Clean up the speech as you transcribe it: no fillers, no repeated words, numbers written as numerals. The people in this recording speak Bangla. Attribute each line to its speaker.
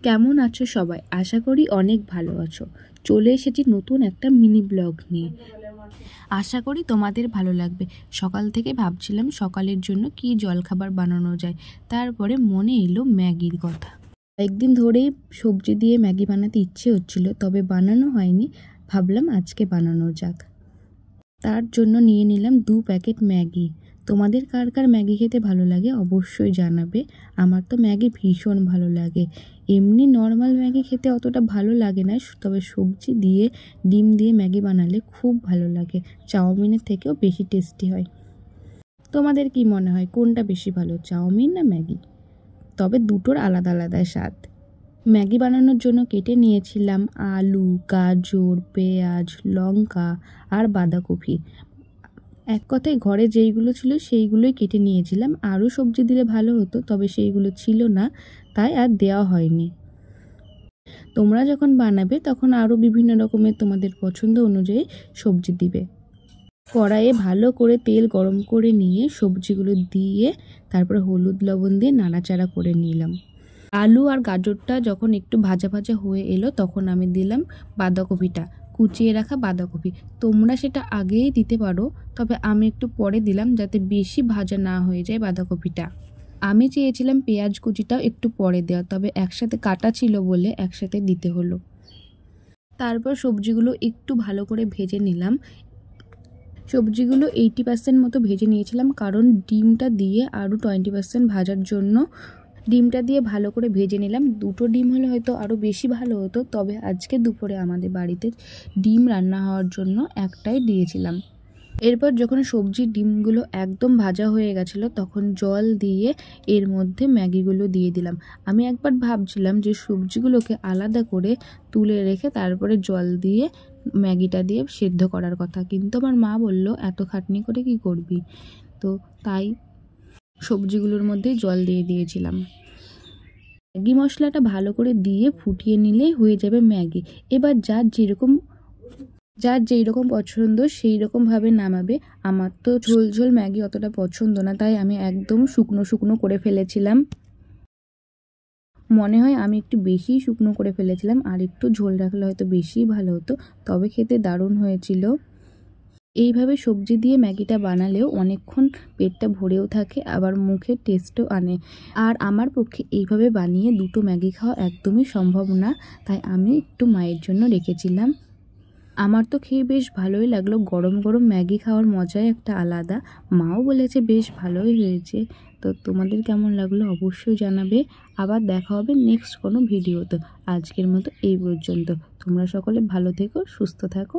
Speaker 1: কেমন আছো সবাই? আশা করি অনেক ভালো আছো। চলে এসেছি নতুন একটা মিনি ব্লগ নিয়ে। আশা করি তোমাদের ভালো লাগবে। সকাল থেকে ভাবছিলাম সকালের জন্য কি জলখাবার বানানো যায়, তারপরে মনে এলো ম্যাগির কথা। একদিন ধরেই সবজি দিয়ে ম্যাগি বানাতে ইচ্ছে হচ্ছিল, তবে বানানো হয়নি। ভাবলাম আজকে বানানো যাক। তার জন্য নিয়ে নিলাম 2 প্যাকেট ম্যাগি। তোমাদের কার কার ম্যাগি খেতে ভালো লাগে অবশ্যই জানাবে। আমার তো ম্যাগি ভীষণ ভালো লাগে। এমনি নর্মাল ম্যাগি খেতে অতটা ভালো লাগে না, তবে সবজি দিয়ে ডিম দিয়ে ম্যাগি বানালে খুব ভালো লাগে। চাউমিনের থেকেও বেশি টেস্টি হয়। তোমাদের কি মনে হয় কোনটা বেশি ভালো, চাউমিন না ম্যাগি? তবে দুটোর আলাদা আলাদা স্বাদ। ম্যাগি বানানোর জন্য কেটে নিয়েছিলাম আলু, গাজর, পেঁয়াজ, লঙ্কা আর বাঁধাকপি। এক কথায় ঘরে যেইগুলো ছিল সেইগুলোই কেটে নিয়েছিলাম। আরও সবজি দিলে ভালো হতো, তবে সেইগুলো ছিল না, তাই আর দেওয়া হয়নি। তোমরা যখন বানাবে তখন আরও বিভিন্ন রকমের তোমাদের পছন্দ অনুযায়ী সবজি দিবে। কড়াইয়ে ভালো করে তেল গরম করে নিয়ে সবজিগুলো দিয়ে তারপরে হলুদ লবণ দিয়ে নাড়াচাড়া করে নিলাম। আলু আর গাজরটা যখন একটু ভাজা ভাজা হয়ে এলো তখন আমি দিলাম বাঁধাকপিটা, কুচিয়ে রাখা বাঁধাকপি। তোমরা সেটা আগেই দিতে পারো, তবে আমি একটু পরে দিলাম যাতে বেশি ভাজা না হয়ে যায় বাঁধাকপিটা। আমি চেয়েছিলাম পেঁয়াজ কুচিটাও একটু পরে দেওয়া, তবে একসাথে কাটা ছিল বলে একসাথে দিতে হলো। তারপর সবজিগুলো একটু ভালো করে ভেজে নিলাম। সবজিগুলো 80% মতো ভেজে নিয়েছিলাম, কারণ ডিমটা দিয়ে আরও 20% ভাজার জন্য ডিমটা দিয়ে ভালো করে ভেজে নিলাম। 2টো ডিম হলে হয়তো আরও বেশি ভালো হতো, তবে আজকে দুপুরে আমাদের বাড়িতে ডিম রান্না হওয়ার জন্য একটাই দিয়েছিলাম। এরপর যখন সবজির ডিমগুলো একদম ভাজা হয়ে গেছিলো তখন জল দিয়ে এর মধ্যে ম্যাগিগুলো দিয়ে দিলাম। আমি একবার ভাবছিলাম যে সবজিগুলোকে আলাদা করে তুলে রেখে তারপরে জল দিয়ে ম্যাগিটা দিয়ে সেদ্ধ করার কথা, কিন্তু আমার মা বলল এত খাটনি করে কি করবি, তো তাই সবজিগুলোর মধ্যেই জল দিয়ে দিয়েছিলাম। ম্যাগি মশলাটা ভালো করে দিয়ে ফুটিয়ে নিলেই হয়ে যাবে ম্যাগি। এবার যার যেই রকম পছন্দ সেই রকমভাবে নামাবে। আমার তো ঝোল ঝোল ম্যাগি অতটা পছন্দ না, তাই আমি একদম শুকনো শুকনো করে ফেলেছিলাম। মনে হয় আমি একটু বেশি শুকনো করে ফেলেছিলাম, আর একটু ঝোল রাখলে হয়তো বেশি ভালো হতো, তবে খেতে দারুণ হয়েছিল। এইভাবে সবজি দিয়ে ম্যাগিটা বানালেও অনেকক্ষণ পেটটা ভরেও থাকে, আবার মুখে টেস্টও আনে। আর আমার পক্ষে এইভাবে বানিয়ে 2টো ম্যাগি খাওয়া একদমই সম্ভব না, তাই আমি একটু মায়ের জন্য রেখেছিলাম। আমার তো খেয়ে বেশ ভালোই লাগলো। গরম গরম ম্যাগি খাওয়ার মজাই একটা আলাদা। মাও বলেছে বেশ ভালোই হয়েছে। তো তোমাদের কেমন লাগলো অবশ্যই জানাবে। আবার দেখা হবে নেক্সট কোনো ভিডিওতে। আজকের মতো এই পর্যন্ত। তোমরা সকলে ভালো থেকো, সুস্থ থাকো।